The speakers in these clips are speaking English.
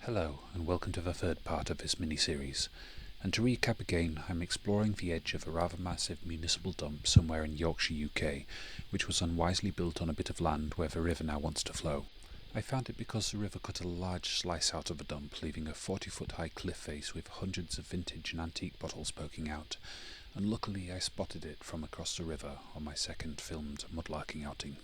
Hello, and welcome to the third part of this mini-series. And to recap again, I'm exploring the edge of a rather massive municipal dump somewhere in Yorkshire, UK, which was unwisely built on a bit of land where the river now wants to flow. I found it because the river cut a large slice out of the dump, leaving a 40-foot high cliff face with hundreds of vintage and antique bottles poking out, and luckily I spotted it from across the river on my second filmed mudlarking outing.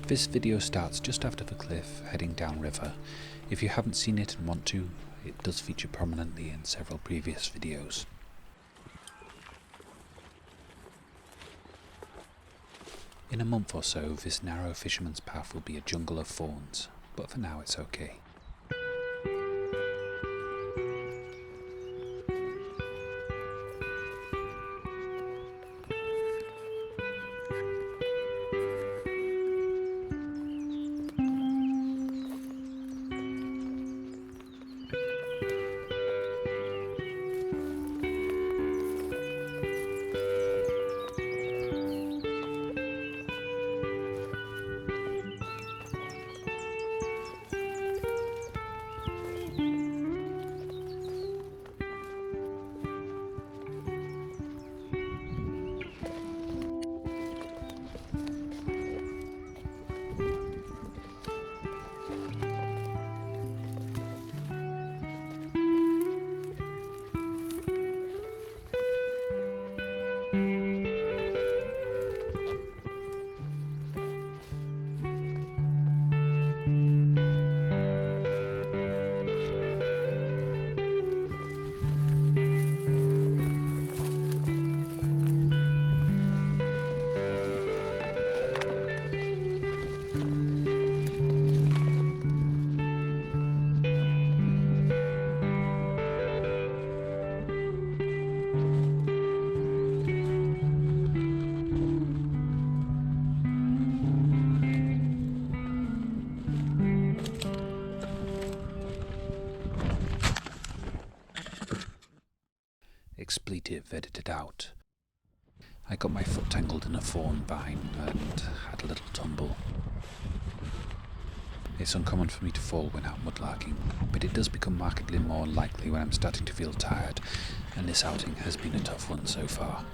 This video starts just after the cliff, heading downriver. If you haven't seen it and want to, it does feature prominently in several previous videos. In a month or so, this narrow fisherman's path will be a jungle of thorns, but for now it's okay. Expletive edited out. I got my foot tangled in a thorn vine and had a little tumble. It's uncommon for me to fall when out mudlarking, but it does become markedly more likely when I'm starting to feel tired, and this outing has been a tough one so far.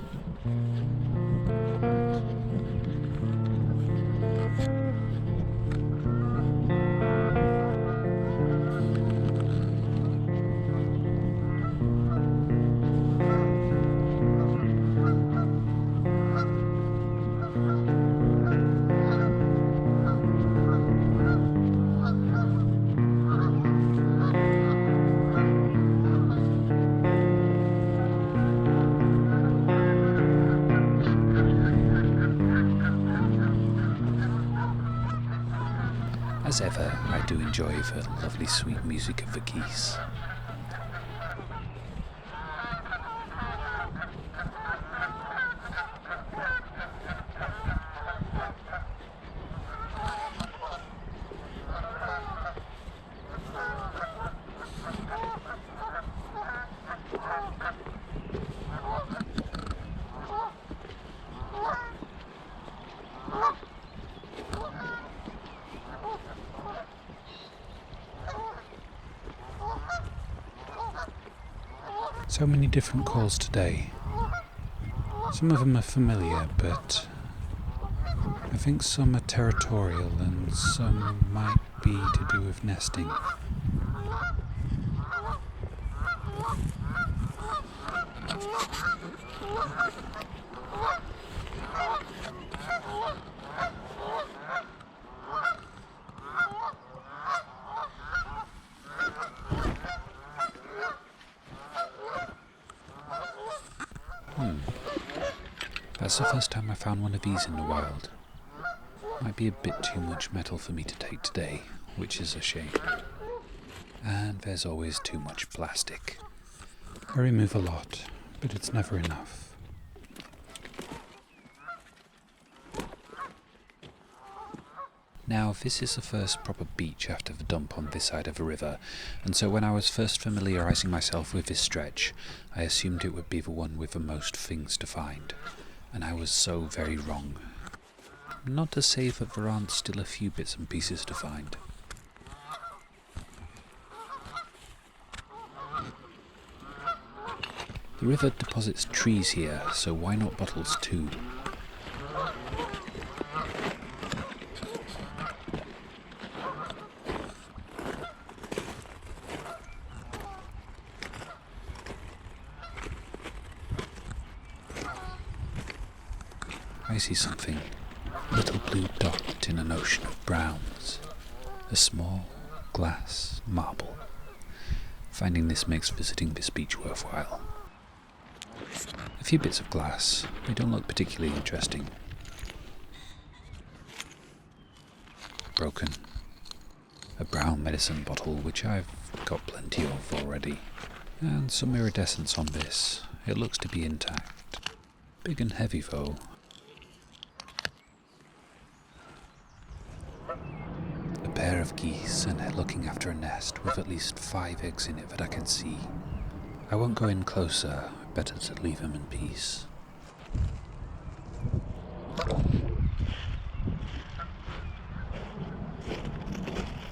As ever, I do enjoy the lovely sweet music of the geese. So many different calls today. Some of them are familiar, but I think some are territorial and some might be to do with nesting. That's the first time I found one of these in the wild. Might be a bit too much metal for me to take today, which is a shame. And there's always too much plastic. I remove a lot, but it's never enough. Now, this is the first proper beach after the dump on this side of a river, and so when I was first familiarising myself with this stretch, I assumed it would be the one with the most things to find. And I was so very wrong. Not to say that there aren't still a few bits and pieces to find. The river deposits trees here, so why not bottles too? I see something. A little blue dot in an ocean of browns. A small glass marble. Finding this makes visiting this beach worthwhile. A few bits of glass. They don't look particularly interesting. Broken. A brown medicine bottle, which I've got plenty of already. And some iridescence on this. It looks to be intact. Big and heavy though. A pair of geese, and they're looking after a nest with at least 5 eggs in it that I can see. I won't go in closer, better to leave them in peace.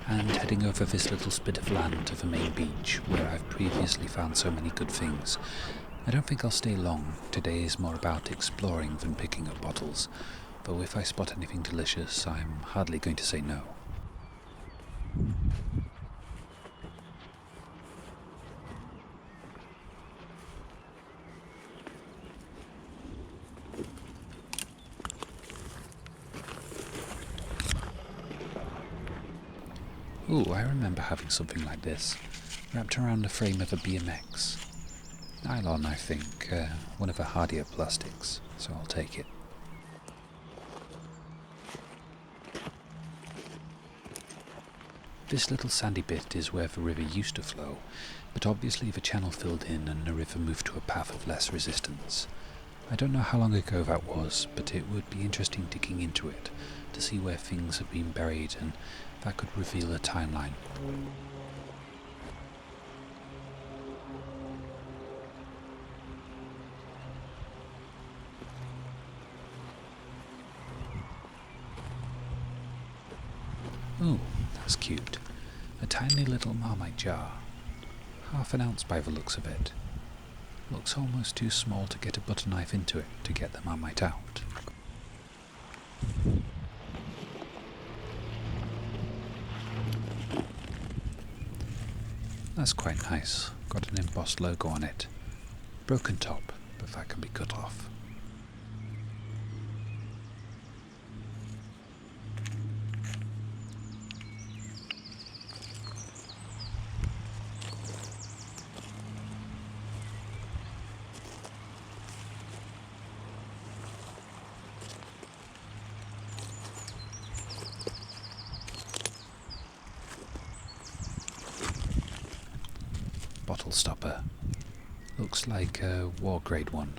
And heading over this little spit of land to the main beach, where I've previously found so many good things. I don't think I'll stay long. Today is more about exploring than picking up bottles, though if I spot anything delicious, I'm hardly going to say no. Ooh, I remember having something like this, wrapped around the frame of a BMX. Nylon, I think, one of the hardier plastics, so I'll take it. This little sandy bit is where the river used to flow, but obviously the channel filled in and the river moved to a path of less resistance. I don't know how long ago that was, but it would be interesting digging into it to see where things have been buried, and that could reveal a timeline. Ooh, that's cute. A tiny little Marmite jar. Half an ounce by the looks of it. Looks almost too small to get a butter knife into it to get the Marmite out. That's quite nice. Got an embossed logo on it. Broken top, but that can be cut off. Bottle stopper. Looks like a war grade one.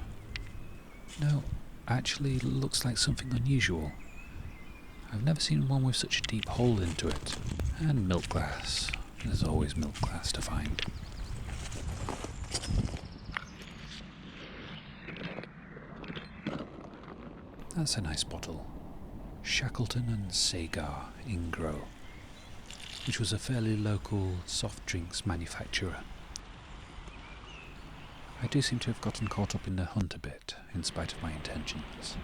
No, actually looks like something unusual. I've never seen one with such a deep hole into it. And milk glass. There's always milk glass to find. That's a nice bottle. Shackleton and Sagar Ingro, which was a fairly local soft drinks manufacturer. I do seem to have gotten caught up in the hunt a bit, in spite of my intentions.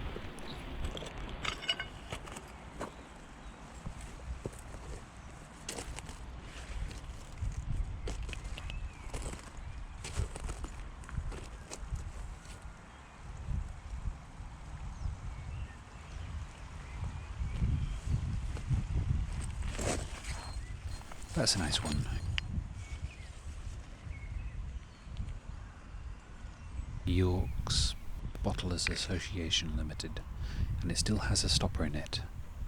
That's a nice one. York's Bottlers Association Limited, and it still has a stopper in it.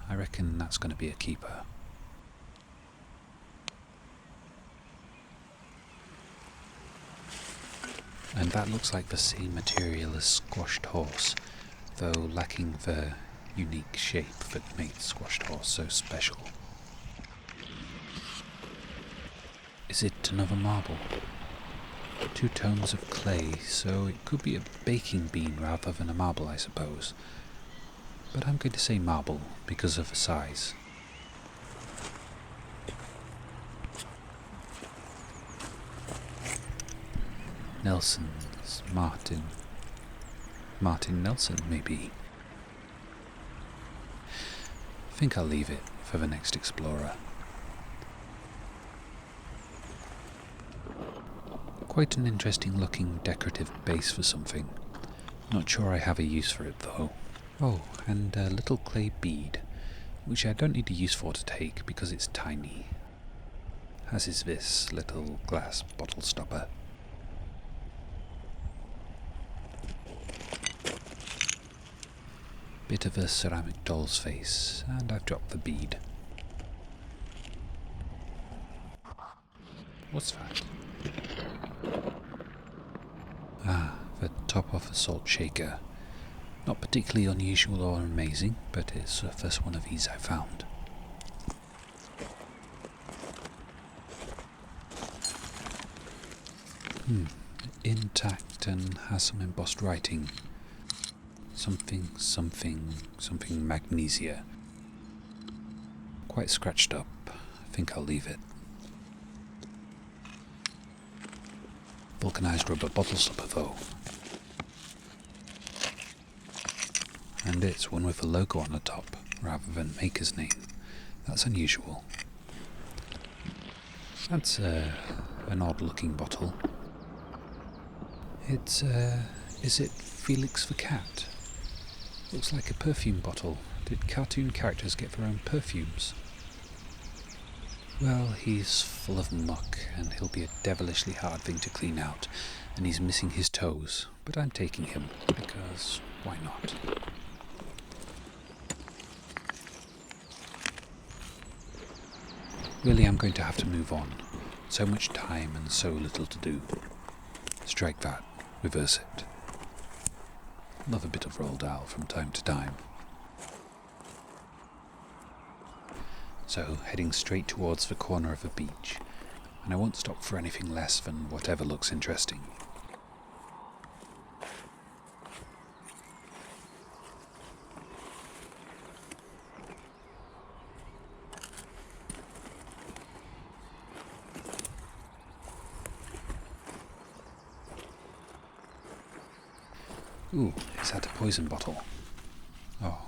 I reckon that's going to be a keeper. And that looks like the same material as squashed horse, though lacking the unique shape that made squashed horse so special. Is it another marble? 2 tones of clay, so it could be a baking bean rather than a marble, I suppose. But I'm going to say marble because of the size. Nelson's Martin Nelson, maybe. I think I'll leave it for the next explorer. Quite an interesting looking decorative base for something. Not sure I have a use for it though. Oh, and a little clay bead, which I don't need a use for to take because it's tiny. As is this little glass bottle stopper. Bit of a ceramic doll's face, and I've dropped the bead. What's that? Ah, the top of a salt shaker. Not particularly unusual or amazing, but it's the first one of these I found. Intact and has some embossed writing. Something magnesia. Quite scratched up. I think I'll leave it. Vulcanized rubber bottle stopper though. And it's one with a logo on the top rather than maker's name. That's unusual. That's an odd looking bottle. Is it Felix the Cat? Looks like a perfume bottle. Did cartoon characters get their own perfumes? Well, he's full of muck, and he'll be a devilishly hard thing to clean out, and he's missing his toes, but I'm taking him, because why not? Really, I'm going to have to move on. So much time and so little to do. Strike that, reverse it. Love a bit of Roald Dahl from time to time. So, heading straight towards the corner of the beach, and I won't stop for anything less than whatever looks interesting. Ooh, is that a poison bottle? Oh,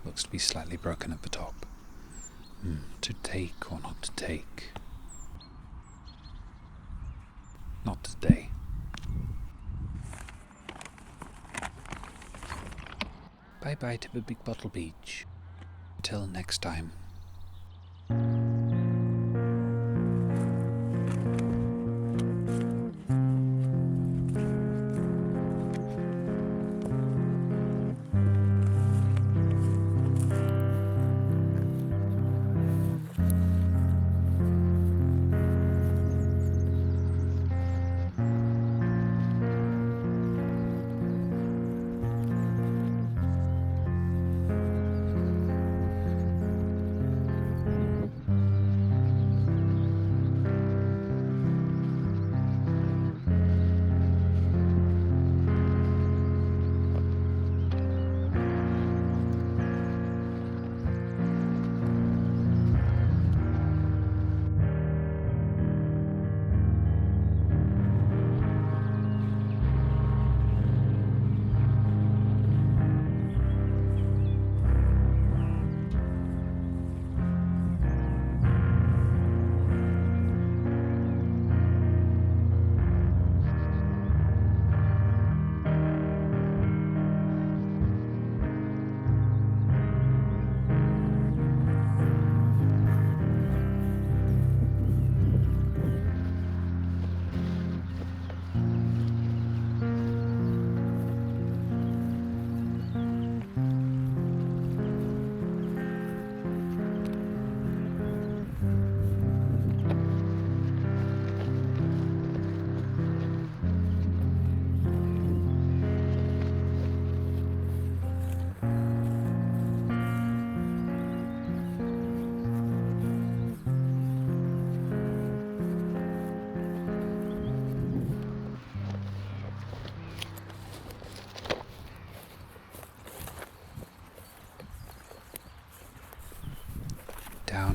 looks to be slightly broken at the top. To take or not to take? Not today. Bye-bye to the Big Bottle Beach. Till next time.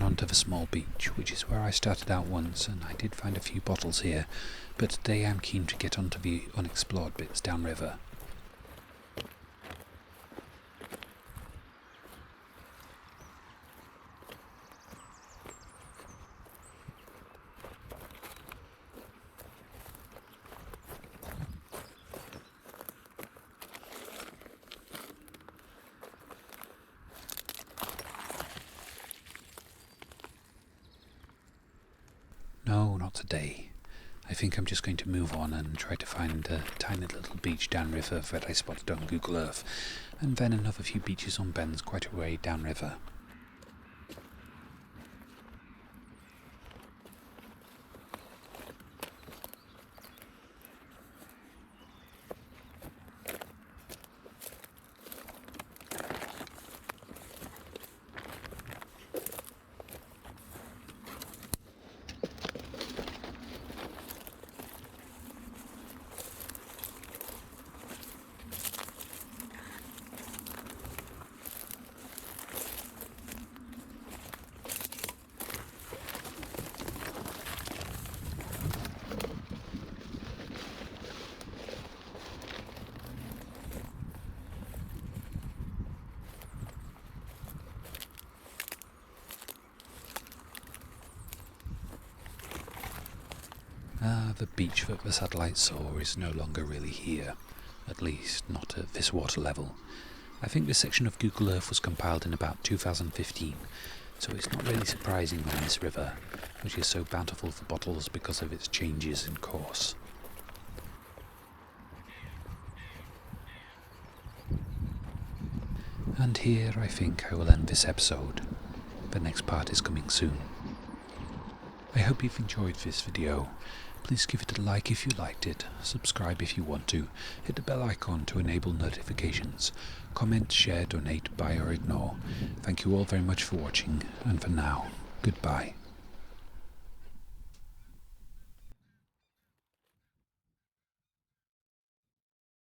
onto the small beach, which is where I started out once, and I did find a few bottles here, but today I'm keen to get onto the unexplored bits downriver. No, not today. I think I'm just going to move on and try to find a tiny little beach downriver that I spotted on Google Earth, and then another few beaches on bends quite a way downriver. The beach that the satellite saw is no longer really here, at least not at this water level. I think this section of Google Earth was compiled in about 2015, so it's not really surprising when this river, which is so bountiful for bottles because of its changes in course. And here I think I will end this episode. The next part is coming soon. I hope you've enjoyed this video. Please give it a like if you liked it, subscribe if you want to, hit the bell icon to enable notifications, comment, share, donate, buy or ignore. Thank you all very much for watching, and for now, goodbye.